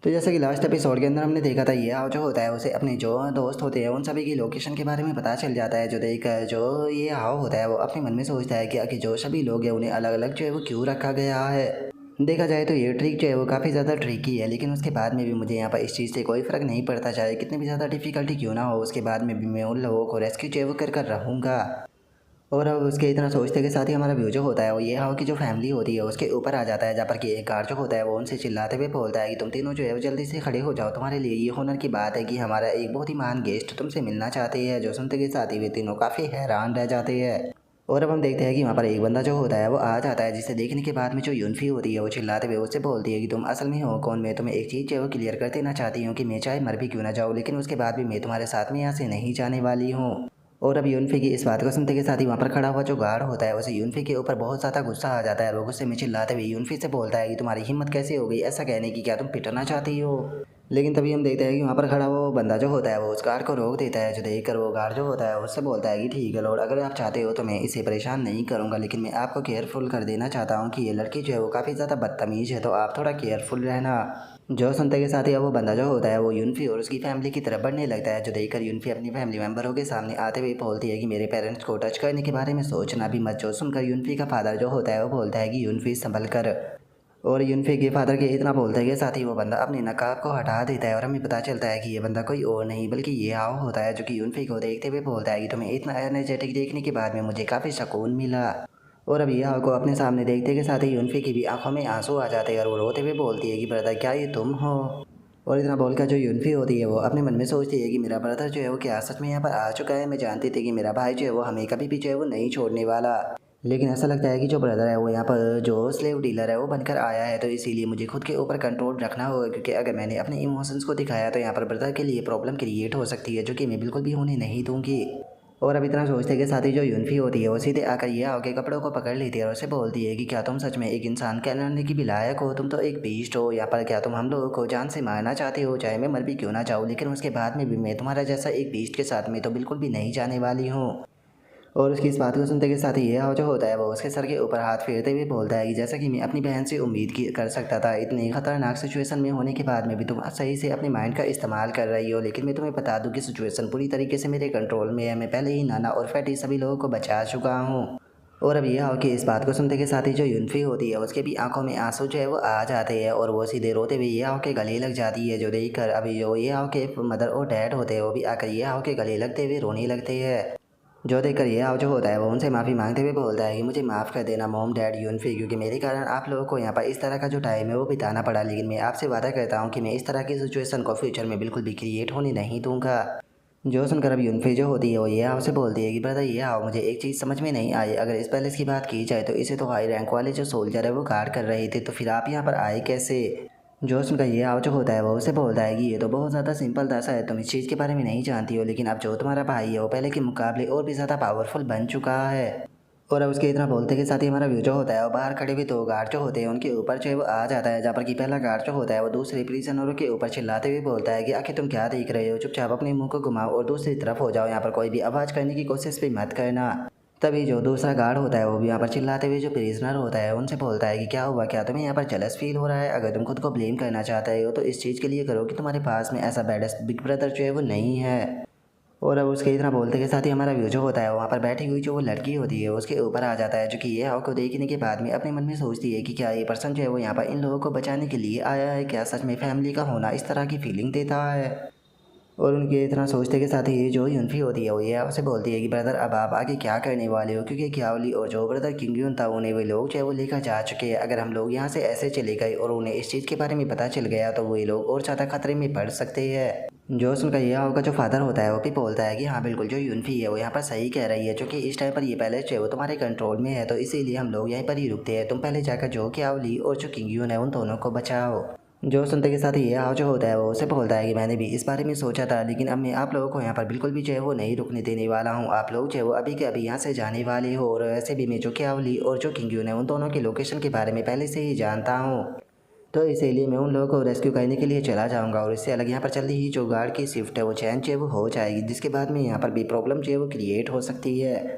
तो जैसे कि लास्ट एपिसोड के अंदर हमने देखा था, ये हाव जो होता है उसे अपने जो दोस्त होते हैं उन सभी की लोकेशन के बारे में पता चल जाता है। जो देख कर जो ये हाव होता है वो अपने मन में सोचता है कि आखिर जो सभी लोग हैं उन्हें अलग अलग जो है वो क्यों रखा गया है। देखा जाए तो ये ट्रिक जो है वो काफ़ी ज़्यादा ट्रिकी है, लेकिन उसके बाद में भी मुझे यहाँ पर इस चीज़ से कोई फ़र्क नहीं पड़ता, चाहे कितनी भी ज़्यादा डिफ़िकल्टी क्यों ना हो, उसके बाद में भी मैं उन लोगों को रेस्क्यू जो है वो कर रहूँगा। और अब उसके इतना सोचते के साथ ही हमारा व्यू जो होता है वो ये हाउ की जो फैमिली होती है उसके ऊपर आ जाता है, जहाँ पर कि एक गार्ड जो होता है वो उनसे चिल्लाते हुए बोलता है कि तुम तीनों जो है वो जल्दी से खड़े हो जाओ, तुम्हारे लिए ये हुनर की बात है कि हमारा एक बहुत ही महान गेस्ट तुमसे मिलना चाहते हैं। जो सुनते के साथ ही वे तीनों काफ़ी हैरान रह जाते हैं। और अब हम देखते हैं कि वहाँ पर एक बंदा जो होता है वो आ जाता है, जिसे देखने के बाद में जो यूनफी होती है वो चिल्लाते हुए उससे बोलती है कि तुम असल में हो कौन। मैं तुम्हें एक चीज़ जो है वो क्लियर कर देना चाहती हूँ कि मैं चाहे मर भी क्यों ना जाऊँ, लेकिन उसके बाद भी मैं तुम्हारे साथ में यहाँ से नहीं जाने वाली हूँ। और अब यूनफी की इस बात को सुनते के साथ ही वहाँ पर खड़ा हुआ जो गार्ड होता है उसे यूनफी के ऊपर बहुत ज़्यादा गुस्सा आ जाता है। वो गुस्से में चिल्लाते हुए यूनफी से बोलता है कि तुम्हारी हिम्मत कैसे हो गई ऐसा कहने की, क्या तुम पिटना चाहती हो। लेकिन तभी हम देखते हैं कि वहाँ पर खड़ा वो बंदा जो होता है वो उस गार्ड को रोक देता है। जो देखकर वो गार्ड जो होता है उससे बोलता है कि ठीक है लॉर्ड, अगर आप चाहते हो तो मैं इसे परेशान नहीं करूँगा, लेकिन मैं आपको केयरफुल कर देना चाहता हूँ कि ये लड़की जो है वो काफ़ी ज़्यादा बदतमीज़ है, तो आप थोड़ा केयरफुल रहना। जो सुनते के साथ ही अब वो बंदा जो होता है वो यूनफी और उसकी फैमिली की तरफ बढ़ने लगता है। जो देखकर यूनफी अपनी फैमिली मेंबरों के सामने आते हुए बोलती है कि मेरे पेरेंट्स को टच करने के बारे में सोचना भी मत। जो सुनकर यूनफी का फादर जो होता है वो बोलता है कि यूनफी संभल कर। और यूनफी के फादर के इतना बोलते के साथ ही वो बंदा अपने नकाब को हटा देता है और हमें पता चलता है कि ये बंदा कोई और नहीं बल्कि ये हाव होता है, जो कि यूनफी को देखते हुए बोलता है कि तुम्हें इतना एनर्जेटिक देखने के बाद में मुझे काफ़ी सुकून मिला। और अब ये हाव को अपने सामने देखते के साथ ही यूनफी की भी आंखों में आंसू आ जाते हैं और वो रोते हुए बोलती है कि ब्रदर क्या ये तुम हो। और इतना बोलकर जो यूनफी होती है वो अपने मन में सोचती है कि मेरा ब्रदर जो है वो क्या सच में यहाँ पर आ चुका है। मैं जानती थी कि मेरा भाई जो है वो हमें कभी भी जो है वो नहीं छोड़ने वाला, लेकिन ऐसा लगता है कि जो ब्रदर है वो यहाँ पर जो स्लेव डीलर है वो बनकर आया है। तो इसीलिए मुझे खुद के ऊपर कंट्रोल रखना होगा, क्योंकि अगर मैंने अपने इमोशंस को दिखाया तो यहाँ पर ब्रदर के लिए प्रॉब्लम क्रिएट हो सकती है, जो कि मैं बिल्कुल भी होने नहीं दूंगी। और अब इतना सोचते के साथ ही जो यूनफी होती है वो सीधे आकर ये आके कपड़ों को पकड़ लेती है और उससे बोलती है कि क्या तुम सच में एक इंसान कहलाने की भी लायक हो, तुम तो एक बीस्ट हो। यहाँ पर क्या तुम हम लोगों को जान से मारना चाहते हो, चाहे मैं मर भी क्यों ना चाहूँ, लेकिन उसके बाद में भी मैं तुम्हारा जैसा एक बीस्ट के साथ में तो बिल्कुल भी नहीं जाने वाली हूँ। और उसकी इस बात को सुनते के साथ ही ये जो होता है वो उसके सर के ऊपर हाथ फेरते हुए बोलता है कि जैसा कि मैं अपनी बहन से उम्मीद की कर सकता था, इतनी खतरनाक सिचुएशन में होने के बाद में भी तुम सही से अपने माइंड का इस्तेमाल कर रही हो। लेकिन मैं तुम्हें बता दूं कि सिचुएशन पूरी तरीके से मेरे कंट्रोल में है, मैं पहले ही नाना और फैटी सभी लोगों को बचा चुका हूँ। और अब ये हाव कि इस बात को सुनते के साथ ही जो यूनफी होती है उसके भी आंखों में आंसू जो है वो आ जाते हैं और वो सीधे रोते हुए ये हाव के गले लग जाती है। जो देखकर अभी जो ये हाव के मदर और डैड होते हैं वो भी आकर ये हाव के गले लगते हुए रोने लगते हैं। जो देखकर ये हाव जो होता है वो उनसे माफ़ी मांगते हुए बोलता है कि मुझे माफ़ कर देना मॉम डैड यूनफी, क्योंकि मेरे कारण आप लोगों को यहाँ पर इस तरह का जो टाइम है वो बिताना पड़ा, लेकिन मैं आपसे वादा करता हूँ कि मैं इस तरह की सिचुएशन को फ्यूचर में बिल्कुल भी क्रिएट होने नहीं दूंगा। जो सुनकर अब यूनफी जो होती है वो ये हाव से बोलती है कि ब्रदर ये हाव मुझे एक चीज़ समझ में नहीं आई, अगर इस पैलेस की बात की जाए तो इसे तो हाई रैंक वाले जो सोल्जर है वो गार्ड कर रहे थे, तो फिर आप यहाँ पर आए कैसे। जो सुनकर ये हाव जो होता है वो उसे बोलता है कि ये तो बहुत ज़्यादा सिंपल था, शायद तुम इस चीज़ के बारे में नहीं जानती हो, लेकिन अब जो तुम्हारा भाई है वो पहले के मुकाबले और भी ज़्यादा पावरफुल बन चुका है। और अब उसके इतना बोलते के साथ ही हमारा व्यू जो होता है वो बाहर खड़े हुए दो गार्ड जो होते हैं उनके ऊपर जो है वो आ जाता है, जहाँ पर कि पहला गार्ड जो होता है वो दूसरे प्रिजनरों के ऊपर चिल्लाते हुए बोलता है कि आखिर तुम क्या देख रहे हो, चुपचाप अपने मुंह को घुमाओ और दूसरी तरफ हो जाओ, यहाँ पर कोई भी आवाज़ करने की कोशिश भी मत करना। तभी जो दूसरा गार्ड होता है वो भी यहाँ पर चिल्लाते हुए जो प्रिजनर होता है उनसे बोलता है कि क्या हुआ, क्या तुम्हें यहाँ पर जेलस फील हो रहा है, अगर तुम खुद को ब्लेम करना चाहते हो तो इस चीज़ के लिए करो कि तुम्हारे पास में ऐसा बैडेस्ट बिग ब्रदर जो है वो नहीं है। और अब उसके इतना बोलते के साथ ही हमारा व्यू जो होता है वहाँ पर बैठी हुई जो वो लड़की होती है उसके ऊपर आ जाता है, जो कि ये हाव को देखने के बाद में अपने मन में सोचती है कि क्या ये पर्सन जो है वो यहाँ पर इन लोगों को बचाने के लिए आया है, क्या सच में फैमिली का होना इस तरह की फीलिंग देता है। और उनके इतना सोचते के साथ ही जो यूनफी होती है वो ये आपसे बोलती है कि ब्रदर अब आप आगे क्या करने वाले हो, क्योंकि क्यावली और जो ब्रदर किंगयून था उन्हें वे लोग जो है वो लेकर जा चुके हैं। अगर हम लोग यहाँ से ऐसे चले गए और उन्हें इस चीज़ के बारे में पता चल गया तो वे लोग और ज़्यादा खतरे में पड़ सकते हैं। जो सुनकर ये हाव का जो फादर होता है वो भी बोलता है कि हाँ बिल्कुल जो यूनफी है वो यहाँ पर सही कह रही है, क्योंकि इस टाइम पर ये पैलेस जो है वो तुम्हारे कंट्रोल में है, तो इसीलिए हम लोग यहीं पर ही रुकते हैं। तुम पहले जाकर जो क्यावली और जो किंगयून है उन दोनों को बचाओ। जो सुनते के साथ ही ये हाव जो होता है वो उसे बोलता है कि मैंने भी इस बारे में सोचा था, लेकिन अब मैं आप लोगों को यहाँ पर बिल्कुल भी जो है वो नहीं रुकने देने वाला हूँ। आप लोग जो है वो अभी के अभी यहाँ से जाने वाले हो, और वैसे भी मैं जो क्यावली और जो किंगयून है उन दोनों के लोकेशन के बारे में पहले से ही जानता हूँ, तो इसीलिए मैं उन लोगों को रेस्क्यू करने के लिए चला जाऊँगा। और इससे अलग यहाँ पर जल्दी ही जो गार्ड की शिफ्ट है वो चेंज जो है वो हो जाएगी, जिसके बाद में यहाँ पर भी प्रॉब्लम जो है वो क्रिएट हो सकती है।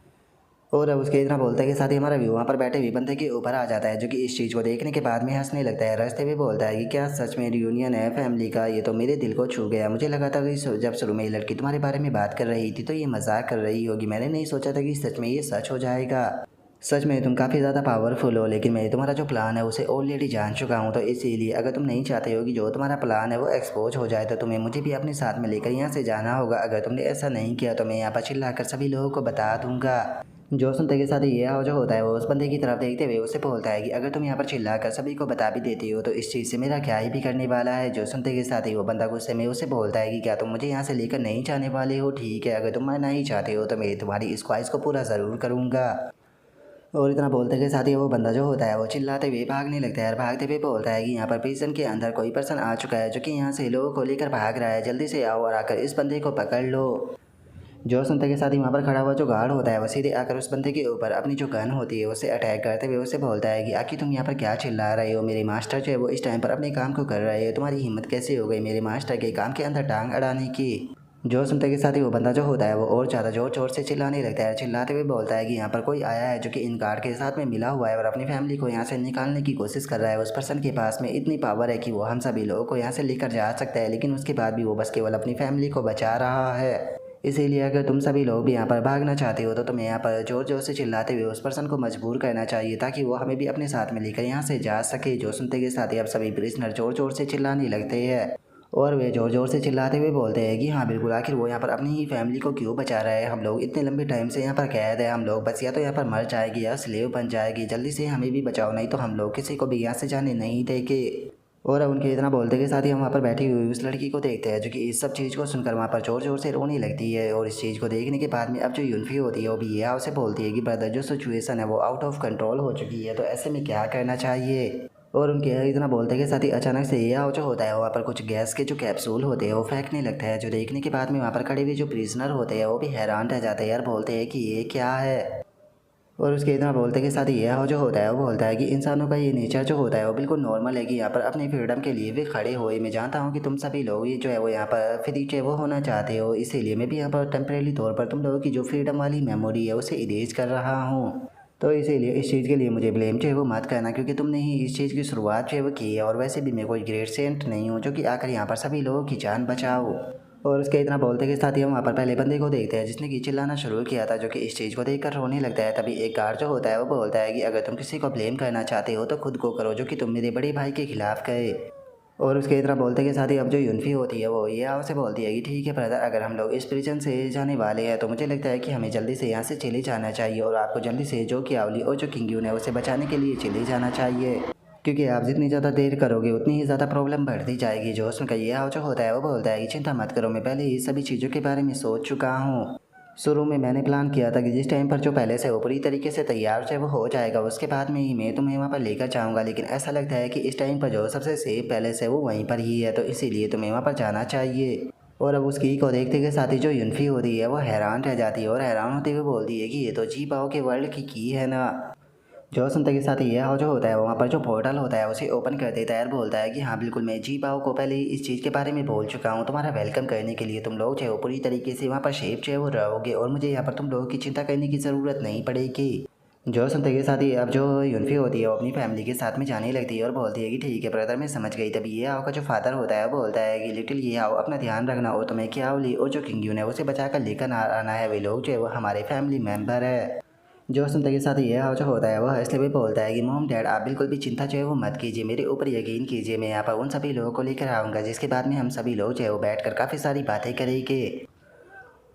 और अब उसके इतना बोलता है कि साथ ही हमारा व्यू वहाँ पर बैठे हुए बंदे के ऊपर आ जाता है, जो कि इस चीज़ को देखने के बाद में हंसने लगता है। रास्ते में बोलता है कि क्या सच में रियूनियन है फैमिली का, ये तो मेरे दिल को छू गया। मुझे लगा था कि जब शुरू में ये लड़की तुम्हारे बारे में बात कर रही थी तो ये मजाक कर रही होगी, मैंने नहीं सोचा था कि सच में ये सच हो जाएगा। सच में तुम काफ़ी ज़्यादा पावरफुल हो, लेकिन मैं तुम्हारा जो प्लान है उसे ऑलरेडी जान चुका हूँ। तो इसीलिए अगर तुम नहीं चाहते हो कि जो तुम्हारा प्लान है वो एक्सपोज हो जाए तो तुम्हें मुझे भी अपने साथ में लेकर यहाँ से जाना होगा। अगर तुमने ऐसा नहीं किया तो मैं यहाँ पर चिल्लाकर सभी लोगों को बता दूंगा। जो सुनते के साथ ये जो होता है वो उस बंदे की तरफ देखते हुए उससे बोलता है कि अगर तुम यहाँ पर चिल्लाकर सभी को बता भी देती हो तो इस चीज़ से मेरा क्या ही बिगड़ने वाला है। जो सुनते के साथ ही वो बंदा गुस्से में उससे बोलता है कि क्या तुम मुझे यहाँ से लेकर नहीं जाने वाले हो? ठीक है, अगर तुम मरना ही चाहते हो तो मैं तुम्हारी इस ख्वाहिश को पूरा ज़रूर करूँगा। और इतना बोलते के साथ ही वो बंदा जो होता है वो चिल्लाते हुए भागने लगता है और भागते हुए बोलता है कि यहाँ पर प्रिजन के अंदर कोई पर्सन आ चुका है जो कि यहाँ से लोगों को लेकर भाग रहा है, जल्दी से आओ और आकर इस बंदे को पकड़ लो। जो सुनते के साथ ही वहाँ पर खड़ा हुआ जो गार्ड होता है वो सीधे आकर उस बंदे के ऊपर अपनी जो गन होती है उससे अटैक करते हुए उससे बोलता है कि आखिर तुम यहाँ पर क्या चिल्ला रहे हो? मेरे मास्टर जो है वो इस टाइम पर अपने काम को कर रहे हो, तुम्हारी हिम्मत कैसे हो गई मेरे मास्टर के काम के अंदर टांग अड़ाने की? जो सुनते के साथ ही वो बंदा जो होता है वो और ज़्यादा जोर जोर से चिल्लाने लगता है, चिल्लाते हुए बोलता है कि यहाँ पर कोई आया है जो कि इन गार्ड के साथ में मिला हुआ है और अपनी फैमिली को यहाँ से निकालने की कोशिश कर रहा है। उस पर्सन के पास में इतनी पावर है कि वो हम सभी लोगों को यहाँ से लेकर जा सकता है, लेकिन उसके बाद भी वो बस केवल अपनी फैमिली को बचा रहा है। इसीलिए अगर तुम सभी लोग भी यहाँ पर भागना चाहते हो तो तुम्हें यहाँ पर जोर जोर से चिल्लाते हुए उस पर्सन को मजबूर करना चाहिए ताकि वो हमें भी अपने साथ में लेकर यहाँ से जा सके। जो सुनते के साथ ही अब सभी प्रिजनर जोर जोर से चिल्लाने लगते हैं और वे जोर जोर से चिल्लाते हुए बोलते हैं कि हाँ बिल्कुल, आखिर वो यहाँ पर अपनी ही फैमिली को क्यों बचा रहा है? हम लोग इतने लंबे टाइम से यहाँ पर कैद है, हम लोग बस या तो यहाँ पर मर जाएगी या स्लेव बन जाएगी, जल्दी से हमें भी बचाओ, नहीं तो हम लोग किसी को भी यहाँ से जाने नहीं देंगे। और अब उनके इतना बोलते के साथ ही हम वहाँ पर बैठी हुई उस लड़की को देखते हैं जो कि इस सब चीज़ को सुनकर वहाँ पर जोर जोर से रोने लगती है। और इस चीज़ को देखने के बाद में अब जो यूनफी होती है वो भी यह उसे बोलती है कि ब्रदर जो सिचुएशन है वो आउट ऑफ कंट्रोल हो चुकी है, तो ऐसे में क्या करना चाहिए? और उनके इतना बोलते के साथ ही अचानक से ये जो होता है वहाँ पर कुछ गैस के जो कैप्सूल होते हैं वो फेंकने लगता है, जो देखने के बाद में वहाँ पर खड़े हुए जो प्रिजनर होते हैं वो भी हैरान रह जाते हैं यार, बोलते हैं कि ये क्या है। और उसके इतना बोलते के साथ ही यह जो होता है वो बोलता है कि इंसानों का ये नेचर जो होता है वो बिल्कुल नॉर्मल है कि यहाँ पर अपनी फ्रीडम के लिए भी खड़े हुए। मैं जानता हूँ कि तुम सभी लोग ये जो है वो यहाँ पर फ्री जो है वो होना चाहते हो, इसीलिए मैं भी यहाँ पर टेम्परेरी तौर पर तुम लोगों की जो फ्रीडम वाली मेमोरी है उसे इरेज कर रहा हूँ। तो इसीलिए इस चीज़ के लिए मुझे ब्लेम जो है वो मत करना, क्योंकि तुमने ही इस चीज़ की शुरुआत जो है वो की है। और वैसे भी मैं कोई ग्रेट सेंट नहीं हूँ जो कि आकर यहाँ पर सभी लोगों की जान बचाओ। और उसके इतना बोलते के साथ ही हम वहाँ पर पहले बंदे को देखते हैं जिसने कि चिल्लाना शुरू किया था, जो कि इस चीज़ को देखकर रोने लगता है। तभी एक गार्ड जो होता है वो बोलता है कि अगर तुम किसी को ब्लेम करना चाहते हो तो खुद को करो, जो कि तुम मेरे बड़े भाई के खिलाफ गए। और उसके इतना बोलते के साथ ही अब जो यूनफी होती है वो ये आपसे बोलती है कि ठीक है ब्रदर, अगर हम लोग इस प्रिजन से जाने वाले हैं तो मुझे लगता है कि हमें जल्दी से यहाँ से चले जाना चाहिए और आपको जल्दी से जो कि आवली और जो किंगयून है उसे बचाने के लिए चले जाना चाहिए, क्योंकि आप जितनी ज़्यादा देर करोगे उतनी ही ज़्यादा प्रॉब्लम बढ़ती जाएगी। जो उसमें का ये जो होता है वो बोलता है कि चिंता मत करो, मैं पहले ही सभी चीज़ों के बारे में सोच चुका हूँ। शुरू में मैंने प्लान किया था कि जिस टाइम पर जो पहले से वो पूरी तरीके से तैयार से वो हो जाएगा उसके बाद में ही मैं तुम्हें वहाँ पर लेकर जाऊँगा, लेकिन ऐसा लगता है कि इस टाइम पर जो सबसे सेफ पैलेस है वो वहीं पर ही है, तो इसीलिए तुम्हें वहाँ पर जाना चाहिए। और अब उस की को देखते के साथ ही जो यूनफी होती है वो हैरान रह जाती है और हैरान होते हुए बोलती है कि ये तो जी पाओ के वर्ल्ड की है ना। जो सुनते के साथ ये जो होता है वहाँ पर जो पोर्टल होता है उसे ओपन कर देता है और बोलता है कि हाँ बिल्कुल, मैं जी पाओ को पहले ही इस चीज़ के बारे में बोल चुका हूँ, तुम्हारा वेलकम करने के लिए तुम लोग जो है वो पूरी तरीके से वहाँ पर शेप जो है वो रहोगे और मुझे यहाँ पर तुम लोगों की चिंता करने की ज़रूरत नहीं पड़ेगी। जो सुनते के साथ ही अब जो यूनफी होती है वो अपनी फैमिली के साथ में जाने लगती है और बोलती है कि ठीक है ब्रदर, मैं समझ गई। तभी ये आओ का जो फादर होता है वो बोलता है कि लिटिल ये आओ, अपना ध्यान रखना और तुम्हें क्या ली और जो किंगयून है उसे बचा कर लेकर आना है, वे लोग जो है वो हमारे फैमिली मेम्बर है। जो सुनते के साथ ये जो होता है वो हंसते हुए बोलता है कि मॉम डैड आप बिल्कुल भी चिंता जो है वो मत कीजिए, मेरे ऊपर यकीन कीजिए, मैं यहाँ पर उन सभी लोगों को लेकर आऊँगा जिसके बाद में हम सभी लोग जो है वो बैठकर काफ़ी सारी बातें करेंगे।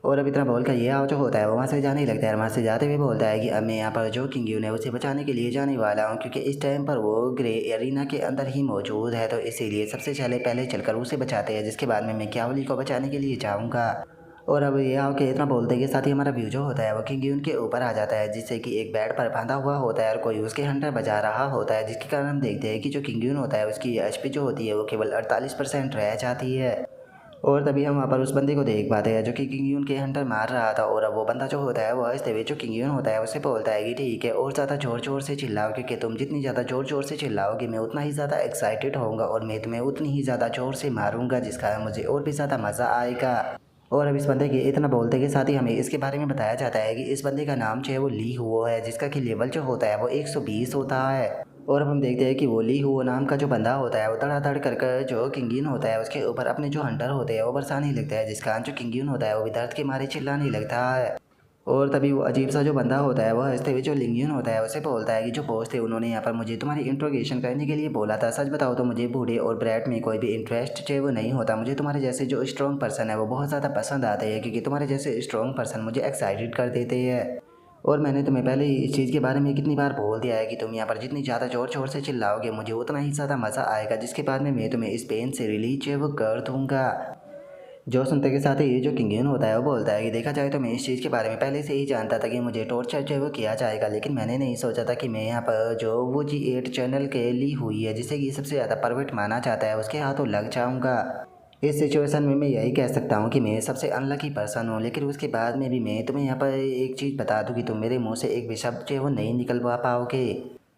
और अब इतना बोलकर ये जो होता है वो वहाँ से जाने लगता है। वहाँ से जाते हुए बोलता है कि अब मैं यहाँ पर जो किंगयून है उसे बचाने के लिए जाने वाला हूँ, क्योंकि इस टाइम पर वो ग्रे एरिना के अंदर ही मौजूद है, तो इसीलिए सबसे पहले चलकर उसे बचाते हैं, जिसके बाद में मैं क्यावली को बचाने के लिए जाऊँगा। और अब ये आके इतना बोलते के साथ ही हमारा व्यू जो होता है वो किंगयून के ऊपर आ जाता है, जिससे कि एक बेड पर बांधा हुआ होता है और कोई उसके हंटर बजा रहा होता है, जिसके कारण हम देखते हैं कि जो किंगयून होता है उसकी एचपी जो होती है वो केवल 48% रह जाती है। और तभी हम वहाँ पर उस बंदे को देख पाते हैं जो कि किंगयून के हंटर मार रहा था। और अब वो बंदा जो होता है वो हंसते हुए जो किंगयून होता है उससे बोलता है कि ठीक है और ज़्यादा ज़ोर ज़ोर से चिल्लाओ, क्योंकि तुम जितनी ज़्यादा ज़ोर ज़ोर से चिल्लाओगे मैं उतना ही ज़्यादा एक्साइटेड होऊंगा और मैं तुम्हें उतनी ही ज़्यादा ज़ोर से मारूंगा, जिसका मुझे और भी ज़्यादा मज़ा आएगा। और अब इस बंदे के इतना बोलते के साथ ही हमें इसके बारे में बताया जाता है कि इस बंदे का नाम जो है वो ली हुओ है, जिसका कि लेवल जो होता है वो 120 होता है। और अब हम देखते हैं कि वो ली हुओ नाम का जो बंदा होता है वो धड़ाधड़ कर कर जो किंगिन होता है उसके ऊपर अपने जो हंटर होते हैं वो बरसाने लगता है, जिसका जो किंगिन होता है वो भी दर्द के मारे चिल्लाने लगता है। और तभी वो अजीब सा जो बंदा होता है वो हंसते हुए जो लिंगियन होता है उसे बोलता है कि जो बॉस थे उन्होंने यहाँ पर मुझे तुम्हारी इंट्रोगेशन करने के लिए बोला था। सच बताओ तो मुझे बूढ़े और ब्रैड में कोई भी इंटरेस्ट जो है वो नहीं होता। मुझे तुम्हारे जैसे जो स्ट्रॉन्ग पर्सन है वो बहुत ज़्यादा पसंद आते हैं, क्योंकि तुम्हारे जैसे स्ट्रॉन्ग पर्सन मुझे एक्साइटेड कर देते हैं। और मैंने तुम्हें पहले ही इस चीज़ के बारे में कितनी बार बोल दिया है कि तुम यहाँ पर जितनी ज़्यादा ज़ोर शोर से चिल्लाओगे मुझे उतना ही ज़्यादा मज़ा आएगा, जिसके बाद में मैं तुम्हें इस पेन से रिलीज जो है वो कर दूँगा। जो सुनते के साथ ही ये जो किंगेन होता है वो बोलता है कि देखा जाए तो मैं इस चीज़ के बारे में पहले से ही जानता था कि मुझे टॉर्चर जो है वो किया जाएगा, लेकिन मैंने नहीं सोचा था कि मैं यहाँ पर जो वो G8 चैनल के ली हुई है जिसे कि सबसे ज़्यादा परवर्ट माना जाता है उसके हाथों लग जाऊँगा। इस सिचुएशन में मैं यही कह सकता हूँ कि मैं सबसे अनलकी पर्सन हूँ, लेकिन उसके बाद में भी मैं तुम्हें यहाँ पर एक चीज़ बता दूँ कि तुम मेरे मुँह से एक भी शब्द जो है वो नहीं निकलवा पाओगे।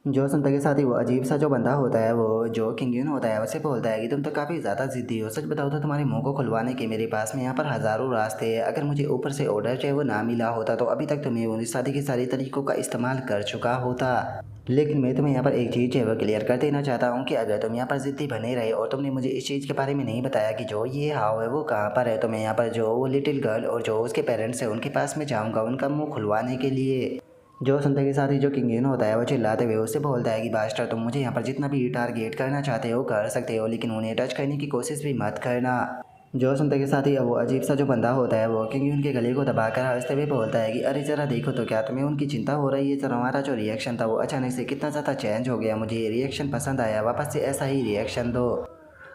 जो सुनते के साथ ही वो अजीब सा जो बंदा होता है वो जो किंगियन होता है उसे बोलता है कि तुम तो काफ़ी ज़्यादा ज़िद्दी हो। सच बताओ तो तुम्हारे मुंह को खुलवाने के मेरे पास में यहाँ पर हज़ारों रास्ते हैं। अगर मुझे ऊपर से ऑर्डर जो है वो ना मिला होता तो अभी तक तुम्हें उन शादी के सारे तरीकों का इस्तेमाल कर चुका होता। लेकिन मैं तुम्हें यहाँ पर एक चीज़ जो है वो क्लियर कर देना चाहता हूँ कि अगर तुम यहाँ पर ज़िद्दी बने रहे और तुमने मुझे इस चीज़ के बारे में नहीं बताया कि जो ये हाव है वो कहाँ पर है, तो मैं यहाँ पर जो वो लिटिल गर्ल और जो उसके पेरेंट्स हैं उनके पास में जाऊँगा उनका मुँह खुलवाने के लिए। जो सुनते के साथ ही जो किंगेन होता है वो चिल्लाते हुए उससे बोलता है कि बास्टर तुम मुझे यहाँ पर जितना भी टारगेट करना चाहते हो कर सकते हो, लेकिन उन्हें टच करने की कोशिश भी मत करना। जो सुनते के साथ ही वो अजीब सा जो बंदा होता है वो किंगेन के गले को दबाकर हंसते हुए बोलता है कि अरे ज़रा देखो तो क्या तुम्हें उनकी चिंता हो रही है। जरा हमारा जो रिएक्शन था वो अचानक से कितना ज़्यादा चेंज हो गया, मुझे ये रिएक्शन पसंद आया, वापस से ऐसा ही रिएक्शन दो।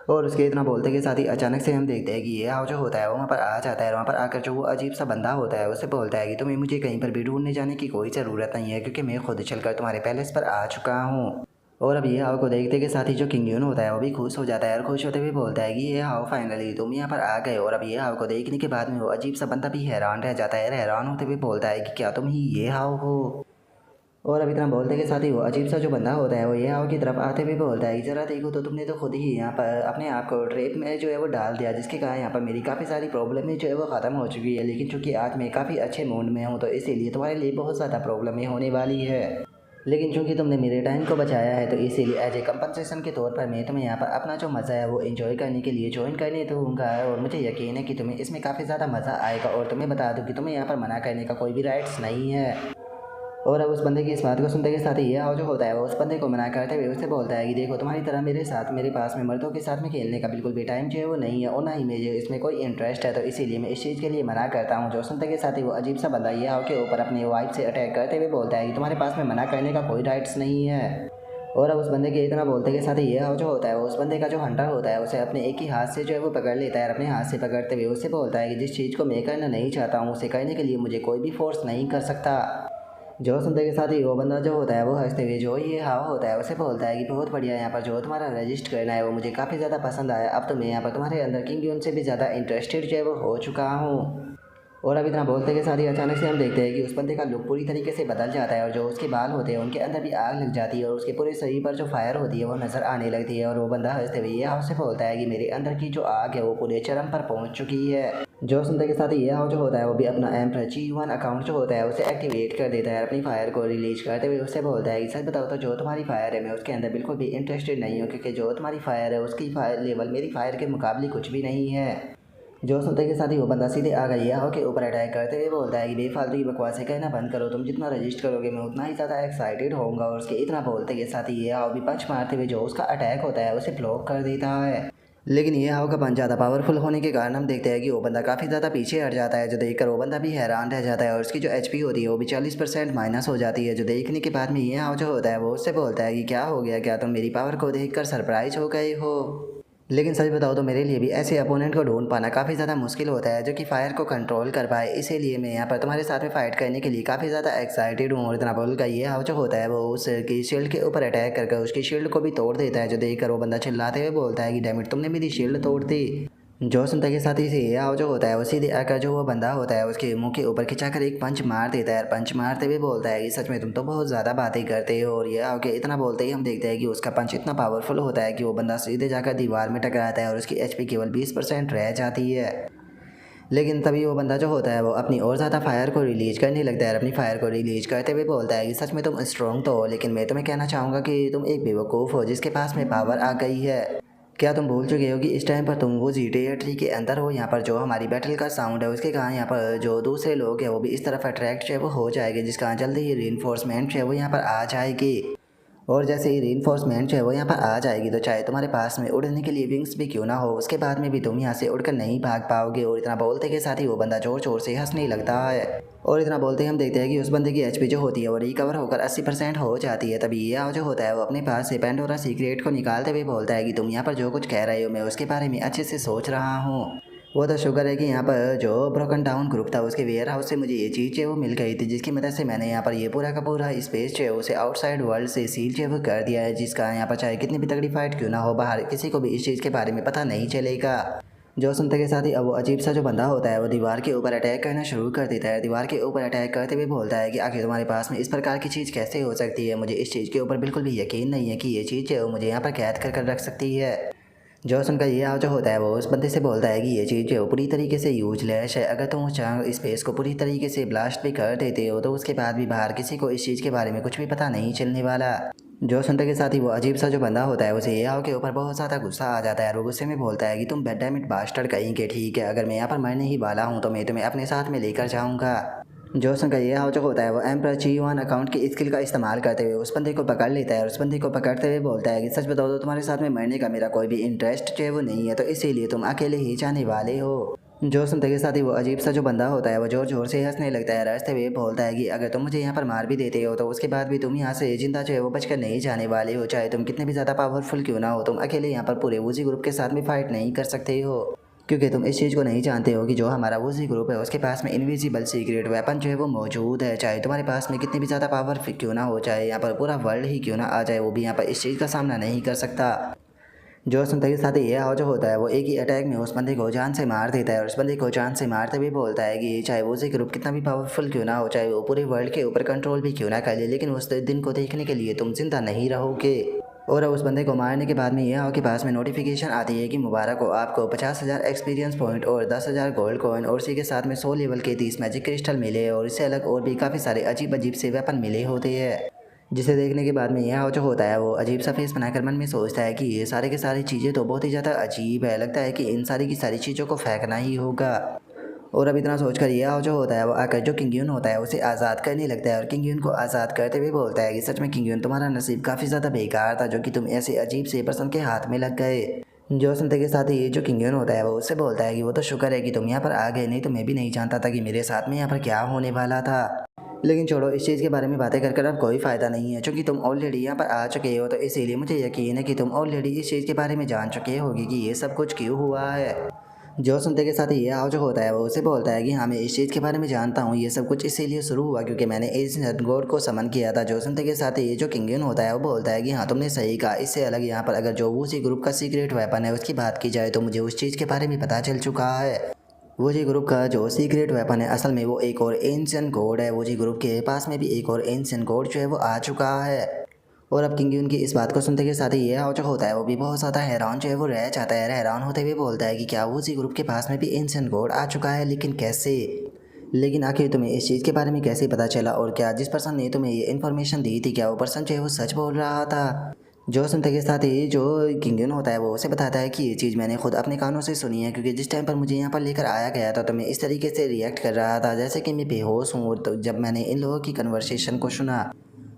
और उसके इतना बोलते के साथ ही अचानक से हम देखते हैं कि ये हाव जो होता है वो वहाँ पर आ जाता है। वहाँ पर आकर जो वो अजीब सा बंदा होता है उसे बोलता है कि तुम्हें मुझे कहीं पर भी ढूंढने जाने की कोई ज़रूरत नहीं है, क्योंकि मैं खुद चलकर तुम्हारे पैलेस पर आ चुका हूँ। और अब ये हाव को देखते के साथ ही जो किंगयून होता है वो भी खुश हो जाता है और खुश होते हुए बोलता है कि ये हाव फाइनली तुम यहाँ पर आ गए। और अब ये हाव को देखने के बाद में वो अजीब सा बंदा भी हैरान रह जाता है, हैरान होते हुए बोलता है कि क्या तुम ही ये हाव हो। और अब इतना बोलते के साथ ही वो अजीब सा जो बंदा होता है वो ये हाव की तरफ आते हुए बोलता है कि ज़रा देखो तो तुमने तो खुद ही यहाँ पर अपने आप को ट्रैप में जो है वो डाल दिया, जिसके कारण यहाँ पर मेरी काफ़ी सारी प्रॉब्लमें जो है वो ख़त्म हो चुकी है। लेकिन चूंकि आज मैं काफ़ी अच्छे मूड में हूँ तो इसीलिए तुम्हारे लिए बहुत ज़्यादा प्रॉब्लमें होने वाली है। लेकिन चूंकि तुमने मेरे टाइम को बचाया है तो इसीलिए एज ए कंपनसेशन के तौर पर मैं तुम्हें यहाँ पर अपना जो मज़ा है वो एंजॉय करने के लिए ज्वाइन करने दूँगा। और मुझे यकीन है कि तुम्हें इसमें काफ़ी ज़्यादा मज़ा आएगा। और तुम्हें बता दूँ कि तुम्हें यहाँ पर मना करने का कोई भी राइट्स नहीं है। और अब उस बंदे की इस बात को सुनते के साथ ही ये हाव जो होता है वो उस बंदे को मना करते हुए उससे बोलता है कि देखो तुम्हारी तरह मेरे पास में मर्दों के साथ में खेलने का बिल्कुल भी टाइम जो है वो नहीं है, और ना ही मुझे इसमें कोई इंटरेस्ट है, तो इसीलिए मैं इस चीज़ के लिए मना करता हूँ। जो सुनते के साथ ही वो अजीब सा बंदा ये हाव के ऊपर अपनी वाइफ से अटैक करते हुए बोलता है कि तुम्हारे पास में मना करने का कोई राइट्स नहीं है। और अब उस बंदे के इतना बोलते के साथ ही ये हाव जो होता है वो उस बंदे का जो हंटर होता है उसे अपने एक ही हाथ से जो है वो पकड़ लेता है। अपने हाथ से पकड़ते हुए उससे बोलता है कि जिस चीज़ को मैं करना नहीं चाहता हूँ उसे करने के लिए मुझे कोई भी फोर्स नहीं कर सकता। जो सुनते के साथ ही वो बंदा जो होता है वो हंसते हुए जो ये हाव होता है उसे बोलता है कि बहुत बढ़िया, यहाँ पर जो तुम्हारा रजिस्ट करना है वो मुझे काफ़ी ज़्यादा पसंद आया। अब तो मैं यहाँ पर तुम्हारे अंदर किंग से भी ज़्यादा इंटरेस्टेड जो है वो हो चुका हूँ। और अब इतना बोलते के साथ ही अचानक से हम देखते हैं कि उस बंदे का लुक पूरी तरीके से बदल जाता है और जो उसके बाल होते हैं उनके अंदर भी आग लग जाती है और उसके पूरे शरीर पर जो फायर होती है वो नज़र आने लगती है। और वो बंदा हंसते हुए ये हाव से बोलता है कि मेरे अंदर की जो आग है वो पूरे चरम पर पहुंच चुकी है। जो सुनते के साथ ही ये हाव जो होता है वो भी अपना एम्पर G1 अकाउंट जो होता है उसे एक्टिवेट कर देता है। अपनी फायर को रिलीज करते हुए उससे बोलता है कि सच बताओ तो जो तुम्हारी फायर है मैं उसके अंदर बिल्कुल भी इंटरेस्टेड नहीं हूँ, क्योंकि जो तुम्हारी फायर है उसकी फायर लेवल मेरी फायर के मुकाबले कुछ भी नहीं है। जो सुनते के साथ ही वो बंदा सीधे आ गया हाव के ऊपर अटैक करते हुए बोलता है कि बेफालतू की बकवासें कहना बंद करो, तुम जितना रजिस्ट करोगे मैं उतना ही ज़्यादा एक्साइटेड होऊंगा। और उसके इतना बोलते के साथ ही ये हाव भी पंच मारते हुए जो उसका अटैक होता है उसे ब्लॉक कर देता है। लेकिन ये हाव का पंच ज़्यादा पावरफुल होने के कारण हम देखते हैं कि वो बंदा काफ़ी ज़्यादा पीछे हट जाता है, जो देखकर वो बंदा भी हैरान रह जाता है और उसकी जो एचपी होती है वो भी 40% माइनस हो जाती है। जो देखने के बाद में ये हाव जो होता है वो उससे बोलता है कि क्या हो गया, क्या तुम मेरी पावर को देखकर सरप्राइज हो गए हो। लेकिन सच बताओ तो मेरे लिए भी ऐसे अपोनेंट को ढूंढ पाना काफ़ी ज़्यादा मुश्किल होता है जो कि फायर को कंट्रोल कर पाए, इसीलिए मैं यहाँ पर तुम्हारे साथ में फाइट करने के लिए काफ़ी ज़्यादा एक्साइटेड हूँ। और इतना बोल का ये हाव जो होता है वो उसकी शील्ड के ऊपर अटैक करके उसकी शील्ड को भी तोड़ देता है। जो देखकर वो बंदा चिल्लाते हुए बोलता है कि डैमिट तुमने मेरी शील्ड तोड़ दी। जो सुनते के साथ ही से ये हाव जो होता है वो सीधे आकर जो वो बंदा होता है उसके मुंह के ऊपर खिंचाकर एक पंच मार देता है। पंच मारते हुए बोलता है कि सच में तुम तो बहुत ज़्यादा बातें करते हो। और ये हाव के इतना बोलते ही हम देखते हैं कि उसका पंच इतना पावरफुल होता है कि वो बंदा सीधे जाकर दीवार में टकराता है और उसकी एचपी केवल 20% रह जाती है। लेकिन तभी वो बंदा जो होता है वो अपनी और ज़्यादा फायर को रिलीज करने लगता है और अपनी फायर को रिलीज करते हुए बोलता है कि सच में तुम स्ट्रॉन्ग तो हो, लेकिन मैं तुम्हें कहना चाहूँगा कि तुम एक बेवकूफ़ हो जिसके पास में पावर आ गई है। क्या तुम भूल चुके हो कि इस टाइम पर तुम वो GTA ट्री के अंदर हो? यहाँ पर जो हमारी बैटल का साउंड है उसके कारण यहाँ पर जो दूसरे लोग हैं वो भी इस तरफ अट्रैक्ट जो है वो हो जाएंगे, जिस कारण जल्दी ही रीइंफोर्समेंट जो है वो यहाँ पर आ जाएगी। और जैसे ही रीइंफोर्समेंट जो है वो यहाँ पर आ जाएगी तो चाहे तुम्हारे पास में उड़ने के लिए विंग्स भी क्यों ना हो, उसके बाद में भी तुम यहाँ से उड़कर नहीं भाग पाओगे। और इतना बोलते के साथ ही वो बंदा जोर जोर से हंसने लगता है। और इतना बोलते ही हम देखते हैं कि उस बंदे की एचपी जो होती है वो रिकवर होकर 80% हो जाती है। तभी ये जो होता है वो अपने पास से पेंडोरा सीक्रेट को निकालते हुए बोलता है कि तुम यहाँ पर जो कुछ कह रहे हो मैं उसके बारे में अच्छे से सोच रहा हूँ। वो तो शुक्र है कि यहाँ पर जो ब्रोकन डाउन ग्रुप था उसके वेयर हाउस से मुझे ये चीज़ जो है वो मिल गई थी, जिसकी मदद से मैंने यहाँ पर ये पूरा का पूरा स्पेस जो है उसे आउटसाइड वर्ल्ड से सील जो है वो कर दिया है, जिसका यहाँ पर चाहे कितनी भी तगड़ी फाइट क्यों ना हो बाहर किसी को भी इस चीज़ के बारे में पता नहीं चलेगा। जो सुनते के साथ ही अब वो अजीब सा जो बंदा होता है वो दीवार के ऊपर अटैक करना शुरू कर देता है। दीवार के ऊपर अटैक करते हुए बोलता है कि आखिर तुम्हारे पास में इस प्रकार की चीज़ कैसे हो सकती है, मुझे इस चीज़ के ऊपर बिल्कुल भी यकीन नहीं है कि ये चीज़ जो है वो मुझे यहाँ पर कैद कर रख सकती है। जो सुनकर ये जो होता है वो उस बंदे से बोलता है कि ये चीज़ जो है वो पूरी तरीके से यूजलेस है। अगर तुम उस स्पेस को पूरी तरीके से ब्लास्ट भी कर देते हो तो उसके बाद भी बाहर किसी को इस चीज़ के बारे में कुछ भी पता नहीं चलने वाला। जो सुनते के साथ ही वो अजीब सा जो बंदा होता है उसे ये के ऊपर बहुत ज़्यादा गुस्सा आ जाता है और वो गुस्से में बोलता है कि तुम बेडमिट बास्टर्ड कहीं के, ठीक है अगर मैं यहाँ पर मरने ही वाला हूँ तो मैं तुम्हें अपने साथ में लेकर जाऊँगा। जो सुनकर ये जो होता है वो एम्पर ची 1 अकाउंट की स्किल का इस्तेमाल करते हुए उस बंदे को पकड़ लेता है और उस बंदे को पकड़ते हुए बोलता है कि सच बताओ तो तुम्हारे साथ में मरने का मेरा कोई भी इंटरेस्ट जो है वो नहीं है, तो इसीलिए तुम अकेले ही जाने वाले हो। जो सुनते के साथ ही वो अजीब सा जो बंदा होता है वो जोर जोर से हंसने लगता है, रास्ते हुए बोलता है कि अगर तुम मुझे यहाँ पर मार भी देते हो तो उसके बाद भी तुम यहाँ से जिंदा जो है वो बचकर नहीं जाने वाले हो, चाहे तुम कितने भी ज़्यादा पावरफुल क्यों ना हो, तुम अकेले यहाँ पर पूरे वूजी ग्रुप के साथ में फाइट नहीं कर सकते हो। क्योंकि तुम इस चीज़ को नहीं जानते हो कि जो हमारा वूजी ग्रुप है उसके पास में इनविजिबल सीक्रेट वेपन जो है वो मौजूद है, चाहे तुम्हारे पास में कितनी भी ज़्यादा पावर क्यों ना हो, चाहे यहाँ पर पूरा वर्ल्ड ही क्यों ना आ जाए वो भी यहाँ पर इस चीज़ का सामना नहीं कर सकता। जो सुनते के साथ ही ये जो होता है वो एक ही अटैक में उस बंदे को जान से मार देता है और उस बंदे को जान से मारते हुए बोलता है कि चाहे वो ग्रुप कितना भी पावरफुल क्यों ना हो, चाहे वो पूरे वर्ल्ड के ऊपर कंट्रोल भी क्यों ना कर ले, लेकिन उस दिन को देखने के लिए तुम जिंदा नहीं रहोगे। और उस बंदे को मारने के बाद में यह के पास में नोटिफिकेशन आती है कि मुबारक हो, आपको 50,000 एक्सपीरियंस पॉइंट और 10,000 गोल्ड कॉइन और इसी के साथ में 100 लेवल के 30 मैजिक क्रिस्टल मिले और इससे अलग और भी काफ़ी सारे अजीब अजीब से वेपन मिले होते हैं। जिसे देखने के बाद में यह जो होता है वो अजीब सा फेस बनाकर मन में सोचता है कि ये सारे के सारी चीज़ें तो बहुत ही ज़्यादा अजीब है, लगता है कि इन सारी की सारी चीज़ों को फेंकना ही होगा। और अब इतना सोचकर यह जो होता है वो आकर जो किंग यून होता है उसे आज़ाद करने लगता है और किंग यून को आज़ाद करते हुए बोलता है कि सच में किंग यून तुम्हारा नसीब काफ़ी ज़्यादा बेकार था जो कि तुम ऐसे अजीब से पर्सन के हाथ में लग गए। जो सुनते के साथ ही जो किंग यून होता है वो उससे बोलता है कि वो तो शुक्र है कि तुम यहाँ पर आ गए, नहीं तो मैं भी नहीं जानता था कि मेरे साथ में यहाँ पर क्या होने वाला था। लेकिन छोड़ो, इस चीज़ के बारे में बातें कर अब कोई फ़ायदा नहीं है, क्योंकि तुम ऑलरेडी यहाँ पर आ चुके हो, तो इसीलिए मुझे यकीन है कि तुम ऑलरेडी इस चीज़ के बारे में जान चुके होगी कि ये सब कुछ क्यों हुआ है। जो सुनते के साथ ही ये जो होता है वो उसे बोलता है कि हाँ मैं इस चीज़ के बारे में जानता हूँ, ये सब कुछ इसीलिए शुरू हुआ क्योंकि मैंने इस गॉड को समन किया था। जो सुनते के साथ ही ये जो किंगन होता है वो बोलता है कि हाँ तुमने सही कहा, इससे अलग यहाँ पर अगर जो उसी ग्रुप का सीक्रेट वेपन है उसकी बात की जाए तो मुझे उस चीज़ के बारे में पता चल चुका है। वो जी ग्रुप का जो सीक्रेट वेपन है असल में वो एक और एंशिएंट कोड है। वो जी ग्रुप के पास में भी एक और एंशिएंट कोड जो है वो आ चुका है। और अब किंग उनकी इस बात को सुनते के साथ ही ये जो होता है वो भी बहुत ज़्यादा हैरान जो है वो रह जाता है। हैरान होते हुए बोलता है कि क्या वो उसी ग्रुप के पास में भी एंशिएंट कोड आ चुका है, लेकिन कैसे, लेकिन आखिर तुम्हें इस चीज़ के बारे में कैसे पता चला, और क्या जिस पर्सन ने तुम्हें ये इन्फॉर्मेशन दी थी क्या वो पर्सन जो है वो सच बोल रहा था। जो सुनते के साथ ही जो किंगन होता है वो उसे बताता है कि ये चीज़ मैंने खुद अपने कानों से सुनी है, क्योंकि जिस टाइम पर मुझे यहाँ पर लेकर आया गया था तो मैं इस तरीके से रिएक्ट कर रहा था जैसे कि मैं बेहोश हूँ। तो जब मैंने इन लोगों की कन्वर्सेशन को सुना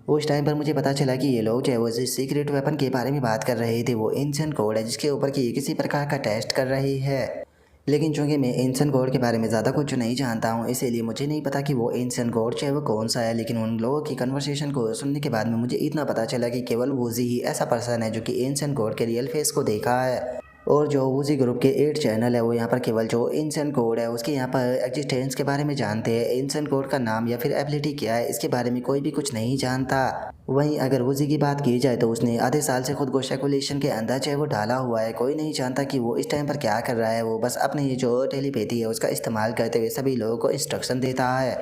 उस टाइम पर मुझे पता चला कि ये लोग जो है वो जिस सीक्रेट वेपन के बारे में बात कर रहे थे वो एंशिएंट कोड है जिसके ऊपर की किसी प्रकार का टेस्ट कर रही है। लेकिन चूंकि मैं एंशिएंट कोड के बारे में ज़्यादा कुछ नहीं जानता हूँ इसीलिए मुझे नहीं पता कि वो एंशिएंट कोड जो है वो कौन सा है। लेकिन उन लोगों की कन्वर्सेशन को सुनने के बाद में मुझे इतना पता चला कि केवल वूजी ही ऐसा पर्सन है जो कि एंशिएंट कोड के रियल फेस को देखा है। और जो वूजी ग्रुप के 8 चैनल है वो यहाँ पर केवल जो एंशिएंट कोड है उसके यहाँ पर एग्जिस्टेंस के बारे में जानते हैं। एंशिएंट कोड का नाम या फिर एबिलिटी क्या है इसके बारे में कोई भी कुछ नहीं जानता। वहीं अगर वूजी की बात की जाए तो उसने आधे साल से खुद को स्पेकुलेशन के अंदर जो है वो डाला हुआ है। कोई नहीं जानता कि वो इस टाइम पर क्या कर रहा है, वो बस अपने ये जो टेलीपैथी है उसका इस्तेमाल करते हुए सभी लोगों को इंस्ट्रक्शन देता है।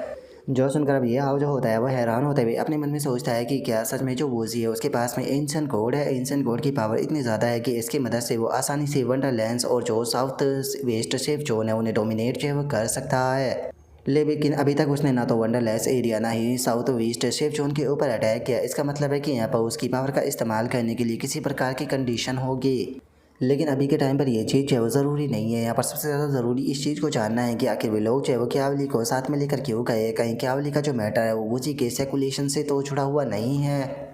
जो सुनकर अब ये हाव जो होता है वो हैरान होते हुए अपने मन में सोचता है कि क्या सच में जो वूजी है उसके पास में एंशिएंट कोड है। एंशिएंट कोड की पावर इतनी ज़्यादा है कि इसकी मदद से वो आसानी से वंडरलैंड्स और जो साउथ वेस्ट सेफ जोन है उन्हें डोमिनेट जो है वो कर सकता है। लेकिन अभी तक उसने ना तो वंडरलैंड्स एरिया ना ही साउथ वेस्ट सेफ जोन के ऊपर अटैक किया। इसका मतलब है कि यहाँ पर उसकी पावर का इस्तेमाल करने के लिए किसी प्रकार की कंडीशन होगी। लेकिन अभी के टाइम पर ये चीज़ जो है वो ज़रूरी नहीं है। यहाँ पर सबसे ज़्यादा ज़रूरी इस चीज़ को जानना है कि आखिर वे लोग जो है वो क्यावली को साथ में लेकर क्यों गए। कहीं क्यावली का जो मैटर है वो वूजी के सेकुलेशन से तो जुड़ा हुआ नहीं है।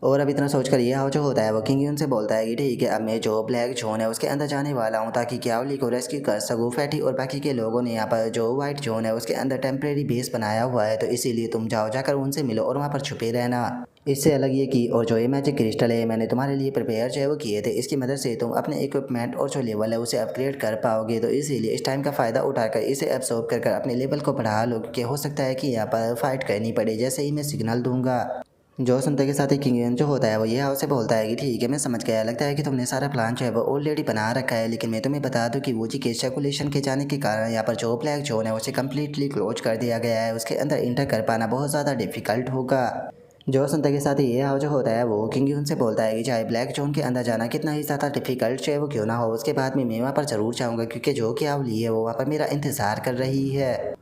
और अब इतना सोचकर ये हाव जो होता है वो किंग यून से बोलता है कि ठीक है, अब मैं जो ब्लैक जोन है उसके अंदर जाने वाला हूँ ताकि क्यावली को रेस्क्यू कर सकूँ। फैटी और बाकी के लोगों ने यहाँ पर जो वाइट जोन है उसके अंदर टेम्प्रेरी बेस बनाया हुआ है, तो इसीलिए तुम जाओ, जाकर उनसे मिलो और वहाँ पर छुपे रहना। इससे अलग ये कि और जो ये मैजिक क्रिस्टल है मैंने तुम्हारे लिए प्रिपेयर जो है वो किए थे, इसकी मदद से तुम अपने इक्विपमेंट और जो लेवल है उसे अपग्रेड कर पाओगे। तो इसीलिए इस टाइम का फ़ायदा उठाकर इसे एब्सॉर्ब कर अपने लेवल को बढ़ा लो, क्योंकि हो सकता है कि यहाँ पर फाइट करनी पड़े जैसे ही मैं सिग्नल दूंगा। जो सुनते के साथ ही किंग यून जो होता है वो ये हाव से बोलता है कि ठीक है, मैं समझ गया, लगता है कि तुमने सारा प्लान जो है वो ऑलरेडी बना रखा है। लेकिन मैं तुम्हें बता दूं कि वूजी के सर्कुलेशन के जाने के कारण यहाँ पर जो ब्लैक जोन है उसे कम्प्लीटली क्लोज कर दिया गया है। उसके अंदर इंटर कर पाना बहुत ज़्यादा डिफिकल्ट होगा। जो सुनते के साथ ही ये हाव जो होता है वो किंग यून से बोलता है कि चाहे ब्लैक जोन के अंदर जाना कितना ही ज़्यादा डिफिकल्ट चाहे वो क्यों ना हो, उसके बाद में मैं वहाँ पर ज़रूर जाऊँगा, क्योंकि जो कि ली है वो वहाँ पर मेरा इंतज़ार कर रही है।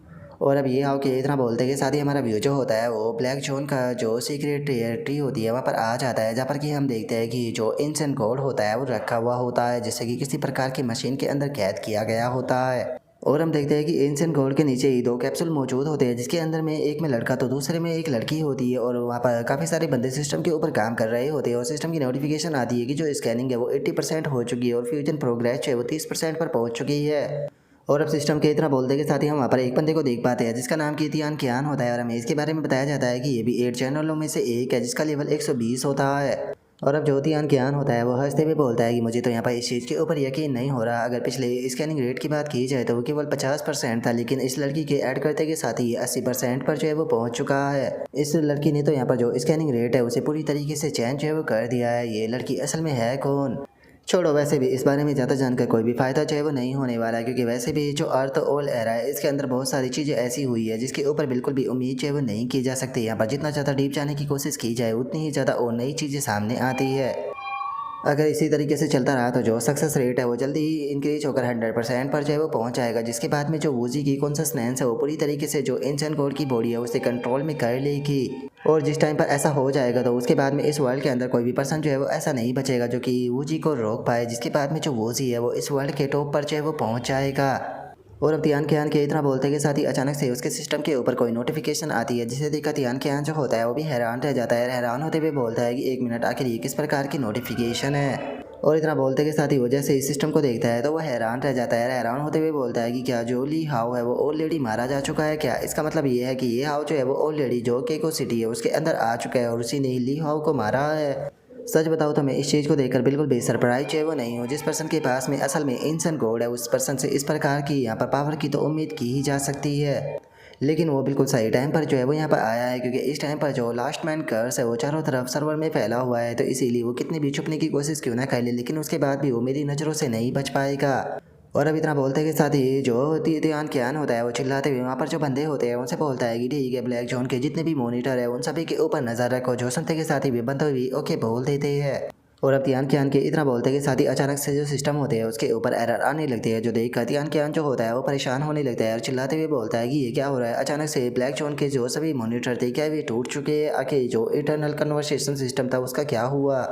और अब ये आओ कि इतना बोलते के साथ ही हमारा व्यू जो होता है वो ब्लैक जोन का जो सीक्रेट ट्री होती है वहाँ पर आ जाता है, जहाँ पर कि हम देखते हैं कि जो एंशिएंट कोड होता है वो रखा हुआ होता है, जिससे कि किसी प्रकार की मशीन के अंदर कैद किया गया होता है। और हम देखते हैं कि एंशिएंट गोल्ड के नीचे ही दो कैप्सूल मौजूद होते हैं, जिसके अंदर में एक में लड़का तो दूसरे में एक लड़की होती है। और वहाँ पर काफ़ी सारे बंदे सिस्टम के ऊपर काम कर रहे होते हैं और सिस्टम की नोटिफिकेशन आती है कि जो स्कैनिंग है वो 80% हो चुकी है और फ्यूजन प्रोग्रेस जो है वो 30% पर पहुँच चुकी है। और अब सिस्टम के इतना बोलने के साथ ही हम वहाँ पर एक बंदे को देख पाते हैं जिसका नाम कीतियान कियान होता है। और हमें इसके बारे में बताया जाता है कि ये भी 8 चैनलों में से एक है जिसका लेवल 120 होता है। और अब ज्योतियान कियान होता है वो हंसते हुए बोलता है कि मुझे तो यहाँ पर इस चीज़ के ऊपर यकीन नहीं हो रहा। अगर पिछले स्कैनिंग रेट की बात की जाए तो वो केवल 50% था, लेकिन इस लड़की के ऐड करते के साथ ही 80% पर जो है वो पहुँच चुका है। इस लड़की ने तो यहाँ पर जो स्कैनिंग रेट है उसे पूरी तरीके से चेंज जो है वो कर दिया है। ये लड़की असल में है कौन? छोड़ो, वैसे भी इस बारे में ज़्यादा जानकर कोई भी फ़ायदा जो है वो नहीं होने वाला है, क्योंकि वैसे भी जो अर्थ ओल एरा है इसके अंदर बहुत सारी चीज़ें ऐसी हुई है जिसके ऊपर बिल्कुल भी उम्मीद जो है वो नहीं की जा सकती। यहाँ पर जितना ज़्यादा डीप जाने की कोशिश की जाए उतनी ही ज़्यादा और नई चीज़ें सामने आती है। अगर इसी तरीके से चलता रहा तो जो सक्सेस रेट है वो जल्दी ही इंक्रीज होकर 100% पर जो है वो पहुंच जाएगा, जिसके बाद में जो वूजी की कॉन्सिस्टेंस है वो पूरी तरीके से जो एंशिएंट गॉड की बॉडी है उसे कंट्रोल में कर लेगी। और जिस टाइम पर ऐसा हो जाएगा तो उसके बाद में इस वर्ल्ड के अंदर कोई भी पर्सन जो है वो ऐसा नहीं बचेगा जो कि वूजी को रोक पाए, जिसके बाद में जो वूजी है वो इस वर्ल्ड के टॉप पर जो है वो पहुँच जाएगा। और अब तियान कियान के इतना बोलते के साथ ही अचानक से उसके सिस्टम के ऊपर कोई नोटिफिकेशन आती है, जिसे देखकर तियान कियान जो होता है वो भी हैरान रह जाता है। हैरान होते हुए बोलता है कि 1 मिनट, आखिर ये किस प्रकार की नोटिफिकेशन है? और इतना बोलते के साथ ही वो जैसे इस सिस्टम को देखता है तो वो हैरान रह जाता है। हैरान होते हुए बोलता है कि क्या जो ली हाउ है वो ऑलरेडी मारा जा चुका है क्या? इसका मतलब ये है कि ये हाउ जो है वो ऑलरेडी जो केको सिटी है उसके अंदर आ चुका है और उसी ने ली हाउ को मारा है। सच बताओ तो मैं इस चीज़ को देखकर बिल्कुल भी सरप्राइज जो है वो नहीं हूँ। जिस पर्सन के पास में असल में एंशिएंट गॉड है उस पर्सन से इस प्रकार की यहाँ पर पावर की तो उम्मीद की ही जा सकती है, लेकिन वो बिल्कुल सही टाइम पर जो है वो यहाँ पर आया है, क्योंकि इस टाइम पर जो लास्ट मैन कर्स है वो चारों तरफ सर्वर में फैला हुआ है। तो इसीलिए वो कितनी भी छुपने की कोशिश क्यों ना कर ले, लेकिन उसके बाद भी वो मेरी नज़रों से नहीं बच पाएगा। और अब इतना बोलते के साथ ही जो ध्यान ज्ञान होता है वो चिल्लाते हुए वहाँ पर जो बंदे होते हैं उनसे बोलता है कि ठीक है, ब्लैक जोन के जितने भी मॉनिटर है उन सभी के ऊपर नज़र रखो। जो सुनते के साथ ही वे बंदे भी ओके बोल देते हैं। और अब तियान कियान के इतना बोलते के साथ ही अचानक से जो सिस्टम होते हैं उसके ऊपर एरर आने लगती है, जो देख कर तियान कियान जो होता है वो परेशान होने लगता है और चिल्लाते हुए बोलता है कि ये क्या हो रहा है। अचानक से ब्लैक जोन के जो सभी मॉनिटर थे क्या वे टूट चुके हैं? आखिर जो इंटरनल कन्वर्सेशन सिस्टम था उसका क्या हुआ?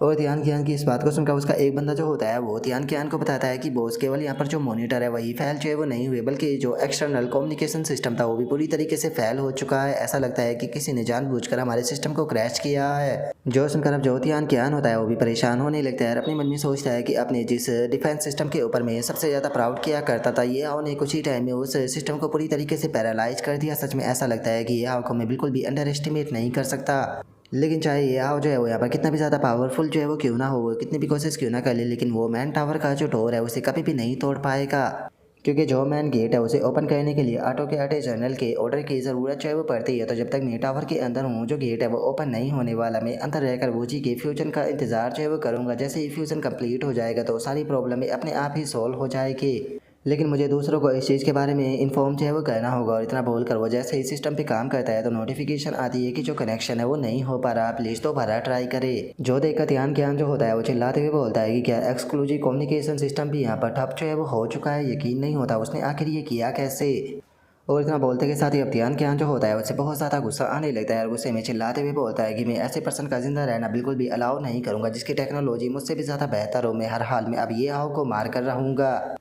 और तियान कियान की इस बात को सुनकर उसका एक बंदा जो होता है वो तियान कियान को बताता है कि बॉस केवल यहाँ पर जो मॉनिटर है वही फेल जो है वो नहीं हुए, बल्कि जो एक्सटर्नल कम्युनिकेशन सिस्टम था वो भी पूरी तरीके से फेल हो चुका है। ऐसा लगता है कि किसी ने जानबूझकर हमारे सिस्टम को क्रैश किया है। जो सुनकर अब जो तियान कियान होता है वो भी परेशान होने लगता है और अपने मन में सोचता है कि अपने जिस डिफेंस सिस्टम के ऊपर में सबसे ज़्यादा प्राउड किया करता था, ये आओ ने कुछ ही टाइम में उस सिस्टम को पूरी तरीके से पैरालाइज कर दिया। सच में ऐसा लगता है कि ये आओ को मैं बिल्कुल भी अंडर एस्टिमेट नहीं कर सकता। लेकिन चाहे ये आओ जो है वो यहाँ पर कितना भी ज़्यादा पावरफुल जो है वो क्यों ना हो, वो कितनी भी कोशिश क्यों ना कर ले, लेकिन वो मैन टावर का जो डोर है उसे कभी भी नहीं तोड़ पाएगा, क्योंकि जो मैन गेट है उसे ओपन करने के लिए ऑटो के आटे जर्नल के ऑर्डर की ज़रूरत जो है वो पड़ती है। तो जब तक मैं टावर के अंदर हूँ जो गेट है वो ओपन नहीं होने वाला, मैं अंदर रहकर वूजी के फ्यूजन का इंतजार जो है वो करूँगा। जैसे ही फ्यूजन कंप्लीट हो जाएगा तो सारी प्रॉब्लम अपने आप ही सॉल्व हो जाएगी। लेकिन मुझे दूसरों को इस चीज़ के बारे में इन्फॉर्म जो है वो करना होगा। और इतना बोलकर वो जैसे ही सिस्टम पे काम करता है तो नोटिफिकेशन आती है कि जो कनेक्शन है वो नहीं हो पा रहा, प्लीज़ दोबारा ट्राई करे। जो देखकर ध्यान ज्ञान जो होता है वो चिल्लाते हुए बोलता है कि क्या एक्सक्लूसिव कम्युनिकेशन सिस्टम भी यहाँ पर ठप जो है वो हो चुका है, यकीन नहीं होता उसने आखिर ये किया कैसे। और इतना बोलते के साथ ही अब ध्यान ज्ञान जो होता है उससे बहुत ज़्यादा गुस्सा आने लगता है और गुस्से में चिल्लाते हुए बोलता है कि मैं ऐसे पर्सन का जिंदा रहना बिल्कुल भी अलाउ नहीं करूँगा जिसकी टेक्नोलॉजी मुझसे भी ज़्यादा बेहतर हो। मैं हर हाल में अब ये आओ को मार कर रहूँगा।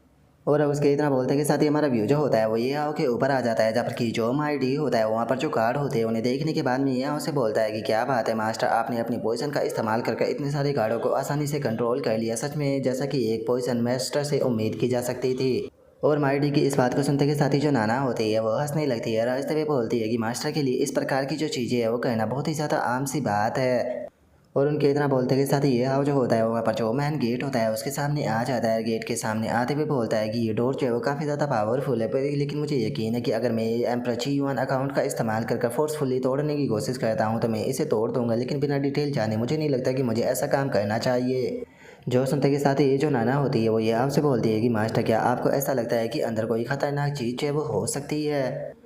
और अब उसके इतना बोलते के साथ ही हमारा व्यू जो होता है वो ये आओ के ऊपर आ जाता है, जहाँ पर कि जो आईडी होता है वहाँ पर जो कार्ड होते हैं उन्हें देखने के बाद में ये आओ से बोलता है कि क्या बात है मास्टर, आपने अपनी पोजीशन का इस्तेमाल करके इतने सारे कार्डों को आसानी से कंट्रोल कर लिया, सच में जैसा कि एक पोजीशन मास्टर से उम्मीद की जा सकती थी। और माइडी की इस बात को सुनते के साथ ही जो नाना होती है वो हंसने लगती है और हंसते हुए बोलती है कि मास्टर के लिए इस प्रकार की जो चीज़ें है वो करना बहुत ही ज़्यादा आम सी बात है। और उनके इतना बोलते के साथ ही ये हाउ जो होता है वहाँ पर जो मैन गेट होता है उसके सामने आ जाता है। गेट के सामने आते हुए बोलता है कि ये डोर जो है वो काफ़ी ज़्यादा पावरफुल है, पर लेकिन मुझे यकीन है कि अगर मैं एम्पर ची वन अकाउंट का इस्तेमाल कर फोर्सफुली तोड़ने की कोशिश करता हूँ तो मैं इसे तोड़ दूंगा, लेकिन बिना डिटेल जाने मुझे नहीं लगता कि मुझे ऐसा काम करना चाहिए। जो सुनते के साथ ही ये जो नाना होती है वो ये आपसे बोलती है कि मास्टर क्या आपको ऐसा लगता है कि अंदर कोई खतरनाक चीज़ जो है वो हो सकती है।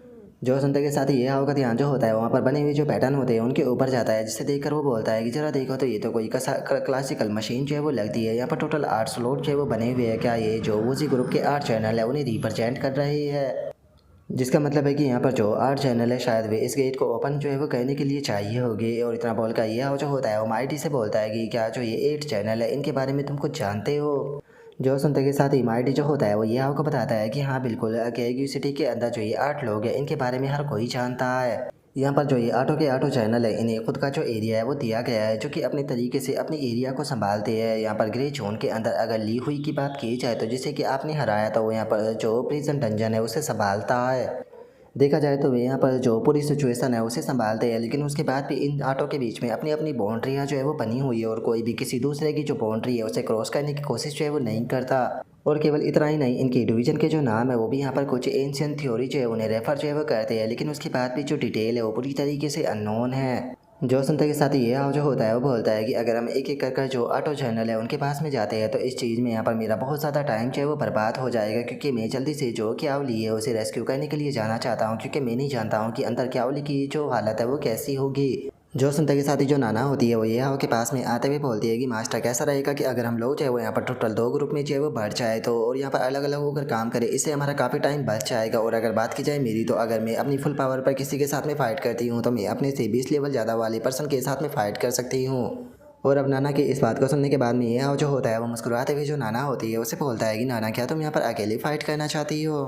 जो सुनते के साथ ही ये हाव का ध्यान जो होता है वहाँ पर बने हुए जो पैटर्न होते हैं उनके ऊपर जाता है, जिससे देखकर वो बोलता है कि जरा देखो तो ये तो कोई क्लासिकल मशीन जो है वो लगती है। यहाँ पर टोटल 8 स्लॉट जो है वो बने हुए हैं, क्या ये जो उसी ग्रुप के 8 चैनल है उन्हें रिप्रेजेंट कर रही है। जिसका मतलब है कि यहाँ पर जो 8 चैनल है शायद वे इस गेट को ओपन जो है वो करने के लिए चाहिए होगी। और इतना बोलकर ये हाव जो होता है वो माइटी से बोलता है कि क्या जो ये 8 चैनल है इनके बारे में तुम कुछ जानते हो। जो सुनते के साथ ही माइटी जो होता है वो ये आपको बताता है कि हाँ बिल्कुल, केग्यू सिटी के अंदर जो ये 8 लोग हैं इनके बारे में हर कोई जानता है। यहाँ पर जो ये आठों के आठों चैनल है इन्हें खुद का जो एरिया है वो दिया गया है, जो कि अपने तरीके से अपने एरिया को संभालते हैं। यहाँ पर ग्रे जोन के अंदर अगर ली हुई की बात की जाए तो जिसे कि आपने हराया तो वो यहाँ पर जो प्रिजन डंजन है उसे संभालता है। देखा जाए तो वे यहाँ पर जो पूरी सिचुएशन है उसे संभालते हैं, लेकिन उसके बाद भी इन आटों के बीच में अपनी अपनी बाउंड्रियाँ जो है वो बनी हुई है और कोई भी किसी दूसरे की जो बाउंड्री है उसे क्रॉस करने की कोशिश जो है वो नहीं करता। और केवल इतना ही नहीं, इनकी डिवीजन के जो नाम है वो भी यहाँ पर कुछ एंशियंट थ्योरी जो है उन्हें रेफर जो है वो करते हैं, लेकिन उसके बाद भी जो डिटेल है वो पूरी तरीके से अननोन है। जो सुनते के साथ ही ये हाव जो होता है वो बोलता है कि अगर हम एक एक कर जो ऑटो चैनल है उनके पास में जाते हैं तो इस चीज़ में यहाँ पर मेरा बहुत ज़्यादा टाइम जो है वो बर्बाद हो जाएगा, क्योंकि मैं जल्दी से जो क्यावली है उसे रेस्क्यू करने के लिए जाना चाहता हूँ, क्योंकि मैं नहीं जानता हूँ कि अंदर क्यावली की जो हालत है वो कैसी होगी। जो सुनते के साथ ही जो नाना होती है वो ये हाव के पास में आते हुए बोलती है कि मास्टर कैसा रहेगा कि अगर हम लोग जो है वो यहाँ पर टोटल 2 ग्रुप में जो है वो बढ़ जाए तो, और यहाँ पर अलग अलग होकर काम करें, इससे हमारा काफ़ी टाइम बच जाएगा। और अगर बात की जाए मेरी तो अगर मैं अपनी फुल पावर पर किसी के साथ में फ़ाइट करती हूँ तो मैं अपने से 20 लेवल ज़्यादा वाले पर्सन के साथ में फ़ाइट कर सकती हूँ। और अब नाना की इस बात को सुनने के बाद में ये हाव जो होता है वो मुस्कुराते हुए जो नाना होती है उसे बोलता है कि नाना क्या तुम यहाँ पर अकेले फ़ाइट करना चाहती हो।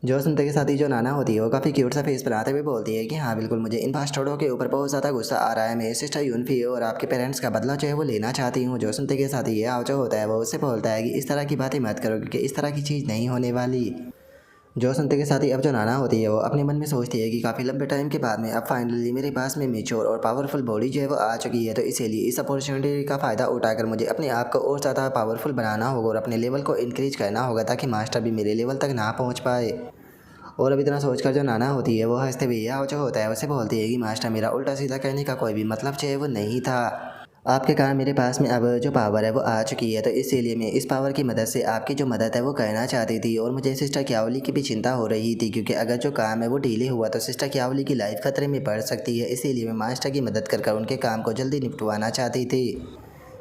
जो सुनते के साथ ही जो नाना होती है वो काफ़ी क्यूट सा फेस बनाते हुए बोलती है कि हाँ बिल्कुल, मुझे इन बास्टर्डों के ऊपर बहुत ज़्यादा गुस्सा आ रहा है, मेरी सिस्टर यूनफी और आपके पेरेंट्स का बदला जो है वो लेना चाहती हूँ। जो सुनते के साथ ही ये जो होता है वो उससे बोलता है कि इस तरह की बातें मत करो, क्योंकि इस तरह की चीज़ नहीं होने वाली। जो सुनते के साथ ही अब जो नाना होती है वो अपने मन में सोचती है कि काफ़ी लंबे टाइम के बाद में अब फाइनली मेरे पास में मेच्योर और पावरफुल बॉडी जो है वो आ चुकी है, तो इसीलिए इस अपॉर्चुनिटी का फ़ायदा उठाकर मुझे अपने आप को और ज़्यादा पावरफुल बनाना होगा और अपने लेवल को इंक्रीज करना होगा, ताकि मास्टर भी मेरे लेवल तक ना पहुँच पाए। और अब इतना सोचकर जो नाना होती है वो हंसते हुए या जो होता है उसे बोलती है कि मास्टर मेरा उल्टा सीधा कहने का कोई भी मतलब जो है वो नहीं था। आपके कारण मेरे पास में अब जो पावर है वो आ चुकी है, तो इसीलिए मैं इस पावर की मदद से आपकी जो मदद है वो करना चाहती थी। और मुझे सिस्टर क्यावली की भी चिंता हो रही थी, क्योंकि अगर जो काम है वो डिले हुआ तो सिस्टर क्यावली की लाइफ खतरे में पड़ सकती है, इसीलिए मैं मास्टर की मदद कर उनके काम को जल्दी निपटवाना चाहती थी।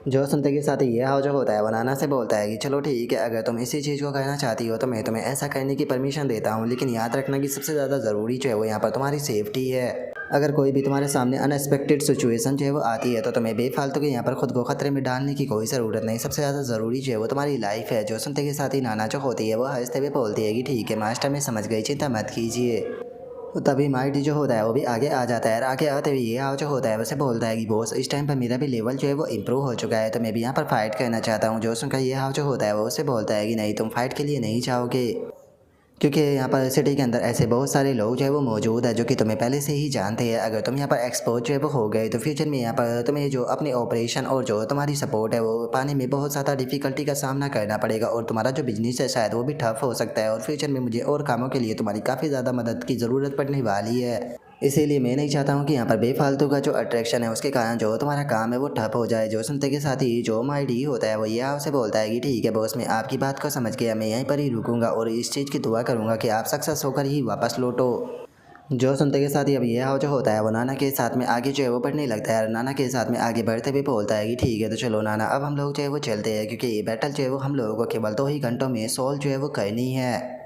जो सुनते के साथ ही ये हाव जो होता है वो नाना से बोलता है कि चलो ठीक है, अगर तुम इसी चीज़ को करना चाहती हो तो मैं तुम्हें ऐसा करने की परमिशन देता हूँ, लेकिन याद रखना कि सबसे ज़्यादा ज़रूरी जो है वो यहाँ पर तुम्हारी सेफ्टी है। अगर कोई भी तुम्हारे सामने अनएक्सपेक्टेड सिचुएशन जो है वो आती है तो तुम्हें बेफालतू के यहाँ पर खुद को खतरे में डालने की कोई ज़रूरत नहीं, सबसे ज़्यादा ज़रूरी जो है वो तुम्हारी लाइफ है। जो सुनते के साथ ही नाना जो होती है वो हंसते हुए बोलती है कि ठीक है मास्टर, मैं समझ गई, चिंता मत कीजिए। तो तभी माइटी जो होता है वो भी आगे आ जाता है और आगे आते हुए ये हाव जो होता है वैसे बोलता है कि बॉस इस टाइम पर मेरा भी लेवल जो है वो इम्प्रूव हो चुका है, तो मैं भी यहाँ पर फाइट करना चाहता हूँ। जो सुनकर ये हाव जो होता है वो उससे बोलता है कि नहीं, तुम फाइट के लिए नहीं चाहोगे, क्योंकि यहाँ पर सिटी के अंदर ऐसे बहुत सारे लोग जो है वो मौजूद है जो कि तुम्हें पहले से ही जानते हैं। अगर तुम यहाँ पर एक्सपोज जो है वो हो गए तो फ्यूचर में यहाँ पर तुम्हें जो अपने ऑपरेशन और जो तुम्हारी सपोर्ट है वो पाने में बहुत ज़्यादा डिफ़िकल्टी का सामना करना पड़ेगा, और तुम्हारा जो बिजनेस है शायद वो भी ठप हो सकता है, और फ्यूचर में मुझे और कामों के लिए तुम्हारी काफ़ी ज़्यादा मदद की ज़रूरत पड़ने वाली है। इसीलिए मैं नहीं चाहता हूँ कि यहाँ पर बेफालतू का जो अट्रैक्शन है उसके कारण जो तुम्हारा काम है वो ठप हो जाए। जो सुनते के साथ ही जो माई होता है वो ये आपसे बोलता है कि ठीक है बॉस, मैं आपकी बात को समझ गया, मैं यहीं पर ही रुकूंगा और इस चीज़ की दुआ करूंगा कि आप सक्सेस होकर ही वापस लौटो। जो सुनते के साथ ही अब ये हाव जो होता है वो नाना के साथ में आगे जो है वो बढ़ने लगता है। नाना के साथ में आगे बढ़ते हुए बोलता है कि ठीक है तो चलो नाना, अब हम लोग जो है वो चलते हैं, क्योंकि ये बैटल जो है वो हम लोगों को केवल 2 ही घंटों में सॉल्व जो है वो करनी है।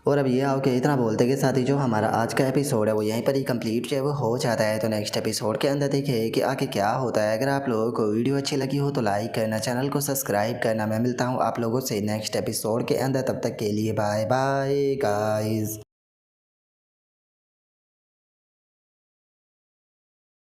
और अब ये आओ कि इतना बोलते के साथ ही जो हमारा आज का एपिसोड है वो यहीं पर ही कंप्लीट जो है वो हो जाता है। तो नेक्स्ट एपिसोड के अंदर देखिए कि आगे क्या होता है। अगर आप लोगों को वीडियो अच्छी लगी हो तो लाइक करना, चैनल को सब्सक्राइब करना। मैं मिलता हूँ आप लोगों से नेक्स्ट एपिसोड के अंदर, तब तक के लिए बाय बाय गाइस।